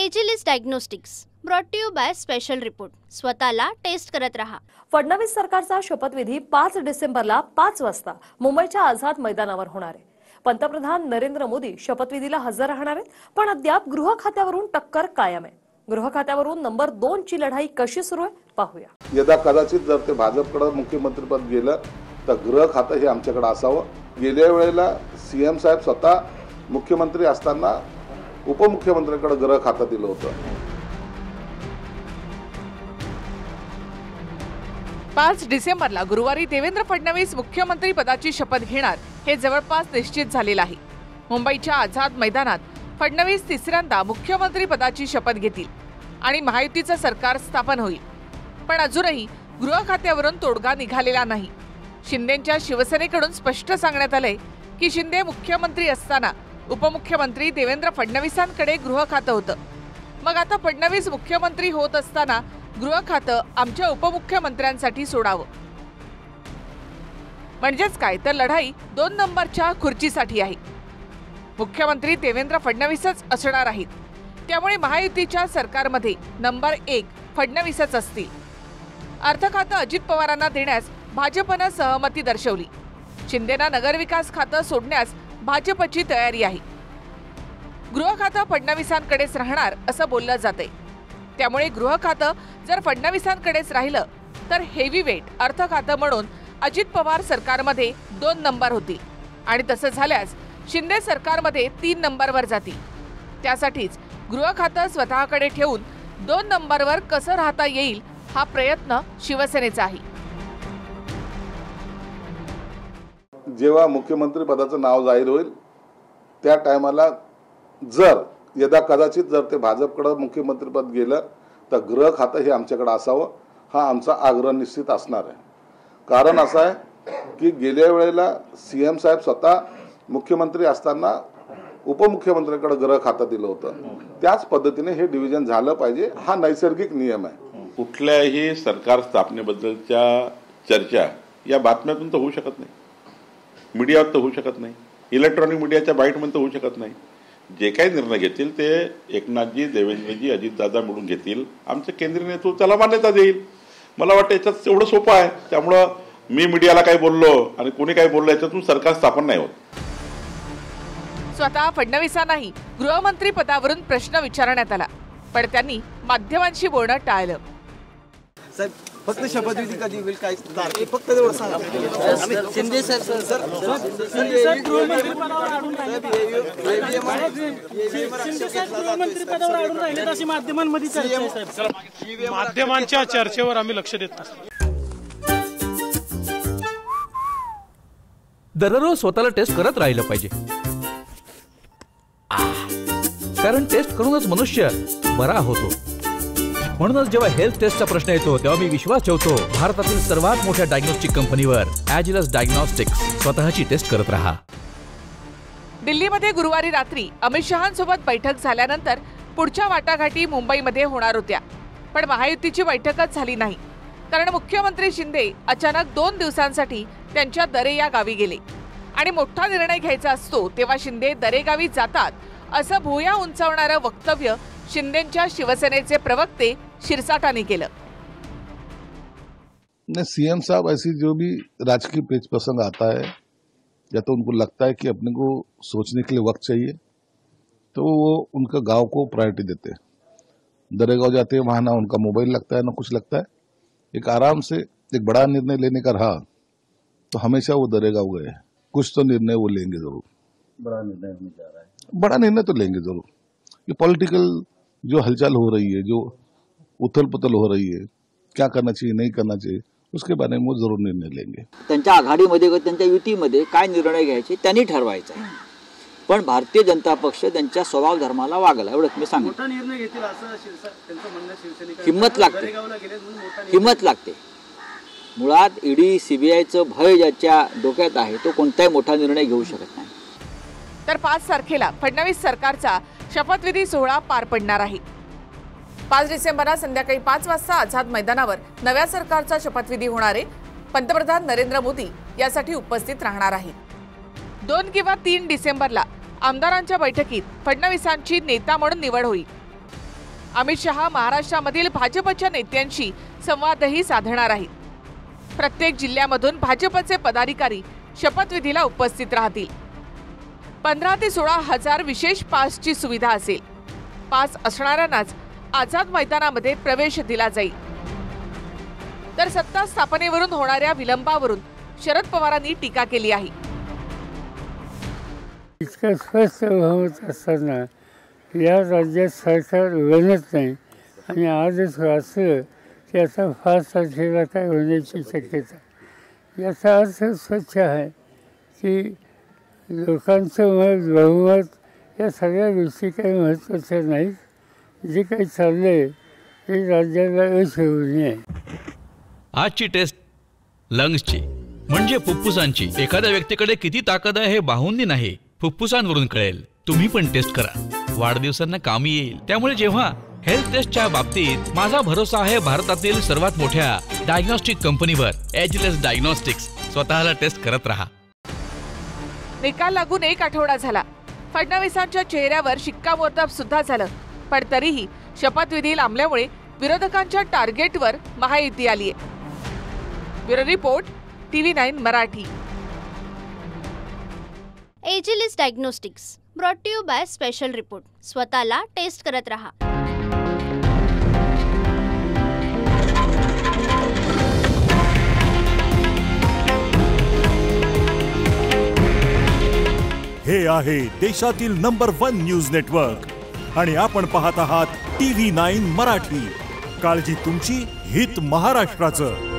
Agilus diagnostics brought to you by special report. स्वतःला test करत रहा। फडणवीस सरकारचा शपथविधी 5 डिसेंबरला 5 वाजता मुंबईच्या आझाद मैदानावर होणार आहे। पंतप्रधान नरेंद्र मोदी शपथविधीला हजर राहणार आहेत, पण अद्याप गृह खात्यावरून टक्कर कायम आहे। गृह खात्यावरून नंबर 2 ची लढाई कशी सुरू आहे पाहूया। यदा कदाचित जर ते भाजपकडे मुख्यमंत्रीपद गेलं तर गृह खातं हे आमच्याकडे असावं। गेल्या वेळेला सीएम साहेब स्वतः मुख्यमंत्री असताना उपमुख्यमंत्र्यांकडे गृह खातं दिलं होतं। 5 डिसेंबरला गुरुवारी देवेंद्र फडणवीस मुख्यमंत्री पदाची शपथ घेणार हे जवळपास निश्चित झालेलं आहे। मुंबईच्या आझाद मैदानात फडणवीस तिसऱ्यांदा मुख्यमंत्री पदाची शपथ घेतील आणि महायुतीचं सरकार स्थापन होईल। पण अजूनही गृह खात्यावरून तोडगा निघालेला नाही। शिंदेंच्या शिवसेनेकडून स्पष्ट सांगण्यात आलंय की शिंदे मुख्यमंत्री असताना उपमुख्यमंत्री देवेंद्र फडणवीसांकडे गृह खातं होतं। मग आता फडणवीस मुख्यमंत्री होत असताना गृह खातं आमच्या उपमुख्यमंत्र्यांसाठी सोडावं म्हणजेच काय तर लढाई 2 नंबरच्या खुर्चीसाठी आहे। मुख्यमंत्री देवेंद्र फडणवीसच असणार आहेत, त्यामुळे महायुतीच्या सरकारमध्ये नंबर 1 फडणवीसच असतील। अर्थ खातं अजित पवारांना देण्यास भाजपनं सहमती दर्शवली। शिंदेना नगरविकास खातं सोडण्यास भाजपची तयारी आहे। गृह खातं फडणवीसांकडेच राहणार असं बोललं जातंय, त्यामुळे गृह खातं जर फडणवीसांकडेच राहिलं तर हेवी वेट अर्थ खातं म्हणून अजित पवार सरकारमध्ये 2 नंबर होतील आणि तसं झाल्यास शिंदे सरकारमध्ये 3 नंबरवर जातील। त्यासाठीच गृह खातं स्वतःकडे ठेवून 2 नंबरवर कसं राहता येईल हा प्रयत्न शिवसेनेचा आहे। जेव्हा मुख्यमंत्री पदाचं नाव जाहीर होईल त्या टायमाला जर यदा कदाचित जर ते भाजपकडे मुख्यमंत्रीपद गेलं तर गृह खातं हे आमच्याकडे असावं हा आमचा आग्रह निश्चित असणार आहे। कारण असं आहे की गेल्या वेळेला सीएम साहेब स्वतः मुख्यमंत्री असताना उपमुख्यमंत्र्यांकडे गृह खातं दिलं होतं। त्याच पद्धतीने हे डिव्हिजन झालं पाहिजे हा नैसर्गिक नियम आहे। कुठल्याही सरकार स्थापनेबद्दलच्या चर्चा या बातम्यातून तर होऊ शकत नाही, मीडियावर तर होऊ शकत नाही, इलेक्ट्रॉनिक मीडियाच्या बाईटमध्ये तर होऊ शकत नाही। जे काही निर्णय घेतील ते एकनाथजी, देवेंद्रजी, अजितदादा मिळून घेतील। आमचं केंद्रीय नेतृत्व त्याला मान्यता देईल। मला वाटतं याच्यात एवढं सोपं आहे। त्यामुळं मी मीडियाला काही बोललो आणि कोणी काही बोललो याच्यातून सरकार स्थापन नाही होत। स्वतः फडणवीसांनाही गृहमंत्री पदावरून प्रश्न विचारण्यात आला, पण त्यांनी माध्यमांशी बोलणं टाळलं। साहेब फक्त शपथविधी कधी होईल काय तारीख फक्त तेवढं सांगा। शिंदे साहेब गृहमंत्री पदावर अडून राहिले अशी माध्यमांमध्ये चर्चा आहे साहेब। माध्यमांच्या चर्चेवर आम्ही लक्ष देत असतो। दररोज स्वतःला टेस्ट करत राहिलं पाहिजे, कारण टेस्ट करूनच मनुष्य बरा होतो। म्हणूनच जेव्हा हेल्थ टेस्टचा प्रश्न येतो तेव्हा मी विश्वास ठेवतो भारतातील सर्वात मोठ्या डायग्नोस्टिक कंपनीवर, एजिलिस डायग्नोस्टिक्स। स्वतःची टेस्ट करत रहा। दिल्लीमध्ये गुरुवारी रात्री अमित शहांसोबत बैठक झाल्यानंतर पुढच्या वाटाघाटी मुंबईमध्ये होणार होत्या, पण महायुतीची बैठकच झाली नाही, कारण मुख्यमंत्री शिंदे अचानक 2 दिवसांसाठी त्यांच्या दरे या गावी गेले आणि मोठा निर्णय घ्यायचा असतो तेव्हा शिंदे दरेगावी जातात असं भुया उंचावणारं वक्तव्य शिंदेंच्या शिवसेनेचे प्रवक्ते शिरसाटांनी केलं। सीएम साहब ऐसी जो भी राजकीय पेच प्रसंग आता है या तो उनको लगता है कि अपने को सोचने के लिए वक्त चाहिए तो वो उनका गांव को प्रायोरिटी देते हैं। दरेगांव जाते हैं, वहां ना उनका मोबाइल लगता है ना कुछ लगता है। एक आराम से एक बड़ा निर्णय लेने का रहा तो हमेशा वो दरेगांव गए। कुछ तो निर्णय वो लेंगे जरूर। बड़ा निर्णय होने जा रहा है। बड़ा निर्णय तो लेंगे जरूर। ये पॉलिटिकल जो हलचल हो रही है, जो उथल पुथल हो रही है, क्या करना चाहिए नहीं करना चाहिए उसके बारे में वो जरूर निर्णय लेंगे। त्यांच्या आघाडीमध्ये त्यांच्या युतीमध्ये काय निर्णय घ्यायचे त्यांनी ठरवायचं आहे, पण भारतीय जनता पक्ष त्यांच्या स्वभाव धर्माला वागला एवढंच मी सांगतो। मोठा निर्णय घेतील असं त्यांचं म्हणणं शिवसेनेकडे। हिम्मत लागते। मुळात ईडी सीबीआयचं भय ज्याच्या डोक्यात आहे तो कोणताही मोठा निर्णय घेऊ शकत नाही। तर 5 तारखेला फडणवीस सरकारचा शपथविधी सोहळा पार पडणार आहे। 5 डिसेंबरला संध्याकाळी 5 वाजता आझाद मैदानावर नव्या सरकारचा शपथविधी होणार आहे। पंतप्रधान नरेंद्र मोदी यासाठी उपस्थित राहणार आहेत। 2 किंवा 3 डिसेंबरला आमदारांच्या बैठकीत फडणवीसांची नेता म्हणून निवड होईल। अमित शहा महाराष्ट्रामधील भाजपच्या नेत्यांशी संवादही साधणार आहेत. प्रत्येक जिल्ह्यामधून भाजपचे पदाधिकारी शपथविधीला उपस्थित राहतील. 15 ते 16 हजार विशेष पासची सुविधा असेल. पास असणाऱ्यांनाच आझाद मैदानामध्ये प्रवेश दिला जाईल. तर सत्ता स्थापनेवरून होणाऱ्या विलंबावरून शरद पवारांनी टीका केली आहे. इतकं स्वस्त होत असताना या राज्यात सरकार बनत नाही आणि आजच असलं की आता 5 तारखेला काय होण्याची शक्यता. याचा अर्थ स्वच्छ आहे की लोकांचं मत बहुमत या सगळ्या गोष्टी काही महत्त्वाच्या नाहीत. जे काही चाललंय ते राज्याला यश होऊ नये. आजची टेस्ट लंग्सची म्हणजे फुफ्फुसांची. एखाद्या व्यक्तीकडे किती ताकद आहे हे बाहुंनी नाही, फुफ्फुसांवरून कळेल. तुम्ही पण टेस्ट करा, वाढदिवसांना कामी येईल. त्यामुळे जेव्हा हेल्थ टेस्टच्या बाबतीत माझा भरोसा आहे भारतातील सर्वात मोठ्या डायग्नोस्टिक कंपनीवर, एजलेस डायग्नोस्टिक्स. स्वतःला टेस्ट करत राहा. निकाल लागून 1 आठवडा झाला. फडणवीसांच्या चेहऱ्यावर शिक्कामोर्तब सुद्धा झालं, पण तरीही शपथविधी लांबल्यामुळे विरोधकांच्या टार्गेटवर महायुती आलीय. Bureau report, TV9 Marathi. Agilus diagnostics brought to you by special report. स्वतःला टेस्ट करत रहा. हे आहे देशातील नंबर 1 न्यूज नेटवर्क आणि आपण पाहत आहात TV9 मराठी. काळजी तुमची, हित महाराष्ट्राचं.